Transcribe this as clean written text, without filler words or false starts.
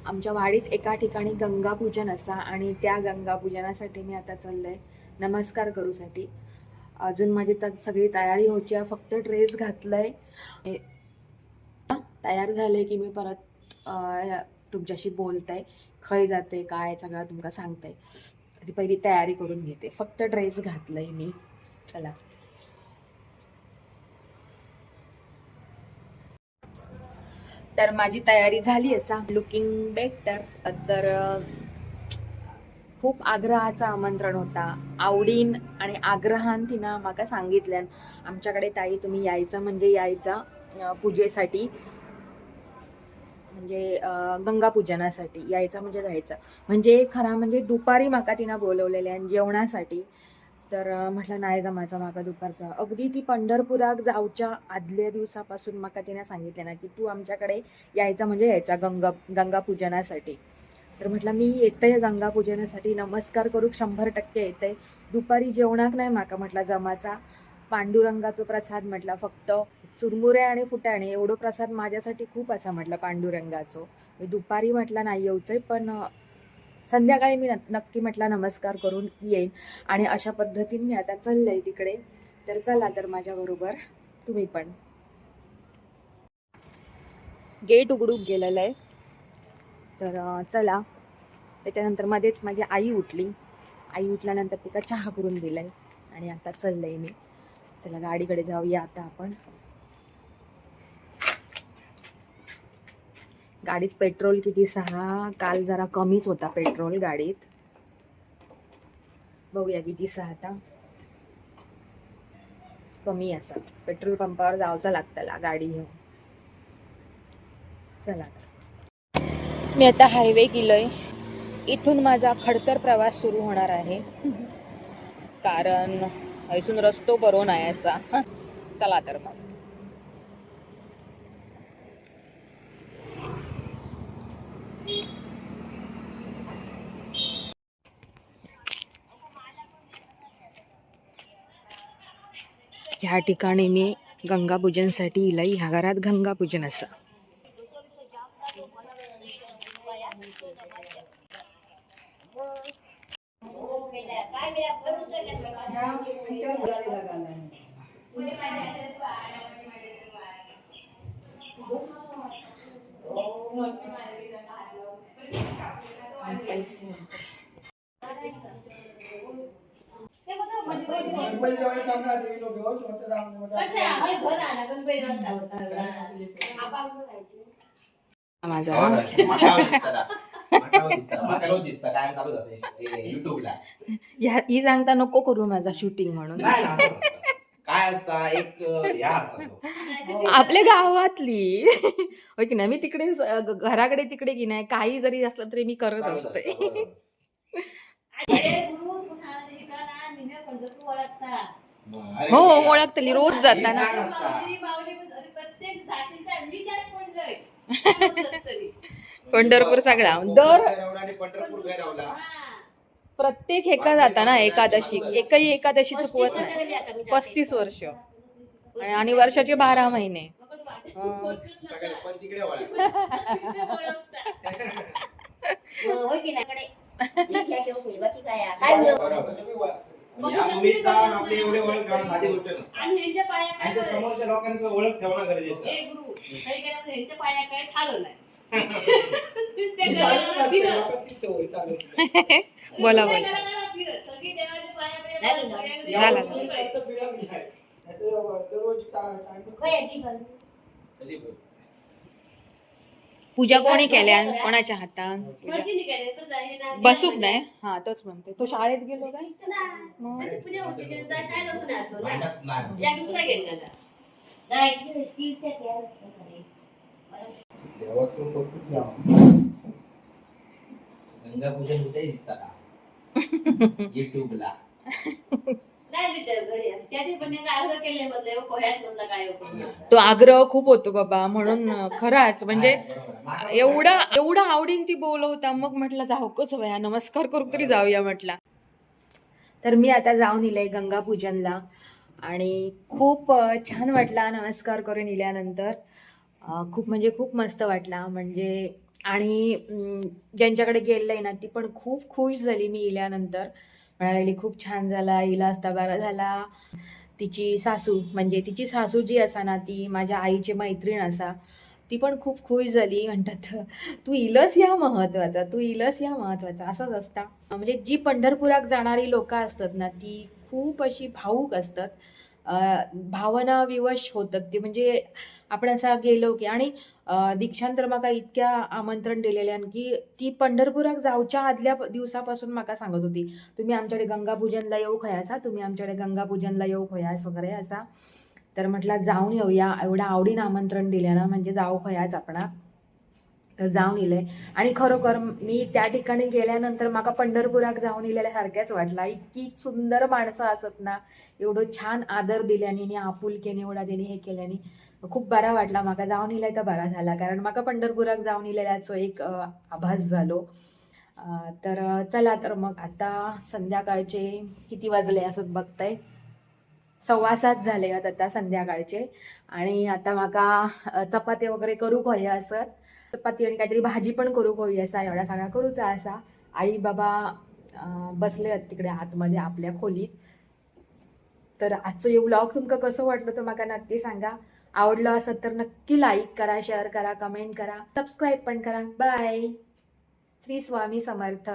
आमच्या वाडीत एका ठिकाणी गंगापूजन असा आणि त्या गंगापूजनासाठी मी आता चाललंय नमस्कार करूसाठी. अजून माझी सगळी तयारी होची आहे, फक्त ड्रेस घातलाय, तयार झाले की मी परत तुमच्याशी बोलताय, खय जाते काय सगळं तुमका सांगताय. ती पहिली तयारी करून घेते, फक्त ड्रेस घातलाय मी. चला. तर माझी तयारी झाली असा, लुकिंग बेटर. तर खूप आग्रहाचं आमंत्रण होता, आवडीन आणि आग्रहान तिनं म्हाका सांगितल्यान आमच्याकडे ताई तुम्ही यायचं म्हणजे यायचा पूजेसाठी, म्हणजे गंगापूजनासाठी यायचं म्हणजे जायचं. म्हणजे खरा म्हणजे दुपारी म्हाका तिनं बोलवलेले आणि जेवणासाठी. तर म्हटलं नाही जमायचं म्हाका दुपारचा. अगदी ती पंढरपुराक जाऊच्या आदल्या दिवसापासून म्हाका तिनं सांगितले ना की तू आमच्याकडे यायचा म्हणजे यायचा गंगापूजनासाठी. तर म्हटलं मी येते गंगापूजनासाठी, नमस्कार करूक 100% येते. दुपारी जेवणाक नाही म्हाका म्हटलं जमाचा. पांडुरंगाचो प्रसाद म्हटलं, फक्त चुरमुरे आणि फुटाणे एवढं प्रसाद माझ्यासाठी खूप असा म्हटलं पांडुरंगाचो. मी दुपारी म्हटलं नाही येऊचंय, पण संध्याकाळी मी नक्की म्हटलं नमस्कार करून येईन. आणि अशा पद्धतीने मी आता चाललंय तिकडे. तर चला, तर माझ्याबरोबर तुम्ही पण. गेट उघडूक गेलेलं आहे, तर चला. त्याच्यानंतर मध्येच माझी आई उठली. आई उठल्यानंतर तिका चहा करून दिलाय आणि आता चाललंय मी. चला गाडीकडे जाऊया आता आपण. गाडीत पेट्रोल किती, 6. काल जरा कमीच होता पेट्रोल गाडीत. बघूया किती आता कमी असा. पेट्रोल पंपावर जावचं लागतं गाडी घेऊन. चला, मी आता हायवे गेलोय. इथून माझा खडतर प्रवास सुरू होणार आहे, कारण हैसून रस्तो बरो नाही असा. चला तर मग. ह्या ठिकाणी मी गंगापूजनसाठी इलय. ह्या घरात गंगापूजन असं. ही सांगता नको करू माझा शूटिंग म्हणून. काय असता एक आपल्या गावातली होय की नाही. मी तिकडे घराकडे तिकडे की नाही, काही जरी असलं तरी मी करत असते. हो ओळखतली, रोज जाताना. पंढरपूर सगळा दर प्रत्येक हेका जाता ना एकादशी. एकही एकादशी चुकवत नाही. 35 वर्ष आणि वर्षाचे 12 महिने. आपली एवढे ओळख ठेवणं साधी गोष्ट नसते. आणि समोरच्या लोकांची ओळख ठेवणं गरजेचं आहे. बोला बोला. पूजा कोणी केल्या, कोणाच्या हातात बसूक नाही. हा तोच म्हणते. तो शाळेत गेलो काय गंगापूजन कुठे दिसतात युट्यूबला. तो आग्रह खूप होतो बाबा, म्हणून खराच म्हणजे एवढा आवडीन ती बोलवता. मग म्हटलं जाऊकच वया, नमस्कार करू तरी जाऊया म्हटला. तर मी आता जाऊन इले गंगापूजनला आणि खूप छान वाटला नमस्कार करून इल्यानंतर. खूप म्हणजे खूप मस्त वाटला. म्हणजे आणि ज्यांच्याकडे गेलेलं ना ती पण खूप खुश झाली मी इल्यानंतर. म्हणाली खूप छान झाला, इला असता बरा झाला. तिची सासू म्हणजे तिची सासू जी असा ना ती माझ्या आईची मैत्रीण असा, ती पण खूप खुश झाली. म्हणतात तू इलस या महत्वाचा, तू इलस या महत्वाचा असंच असतं. म्हणजे जी पंढरपुरात जाणारी लोक असतात ना ती खूप अशी भावूक असतात. भावना विवश होतात ती. म्हणजे आपण असा गेलो की आणि दीक्षांतर म्हाका इतक्या आमंत्रण दिलेल्यान की ती पंढरपुराक जावच्या आदल्या दिवसापासून म्हाका सांगत होती, तुम्ही आमच्याकडे गंगापूजनला येऊ खंय आसा, तुम्ही आमच्याकडे गंगापूजनला येऊ खंयास वगैरे असा. तर म्हटलं जाऊन येऊया, एवढ्या आवडीनं आमंत्रण दिल्यानं म्हणजे जाऊ खंयाच आपणा. तर जाऊन इले आणि खरोखर मी त्या ठिकाणी गेल्यानंतर माका पंढरपुराक जाऊन इलेल्या सारख्याच वाटला. इतकी सुंदर माणसं असत ना, एवढं छान आदर दिल्याने आणि आपुलकेने एवढा त्यांनी हे केल्याने खूप बरा वाटला. माका जाऊन इलाय तर बरा झाला, कारण माका पंढरपुराक जाऊन इलेल्याचो एक आभास झालो. तर चला तर मग आता संध्याकाळचे किती वाजले असं बघताय, 6:15 झाले आहेत आता संध्याकाळचे. आणि आता माका चपाती वगैरे करूक हवी असत. चपाती आणि काहीतरी भाजी पण करूक हवी असा, एवढा सगळा करूचा असा. आई बाबा बसले आहेत तिकडे आतमध्ये आपल्या खोलीत. तर आजचं हे व्लॉग तुमका कसं वाटलं तर माका नक्की सांगा. आवडलं असत तर नक्की लाईक करा, शेअर करा, कमेंट करा, सबस्क्राईब पण करा. बाय. श्री स्वामी समर्थ.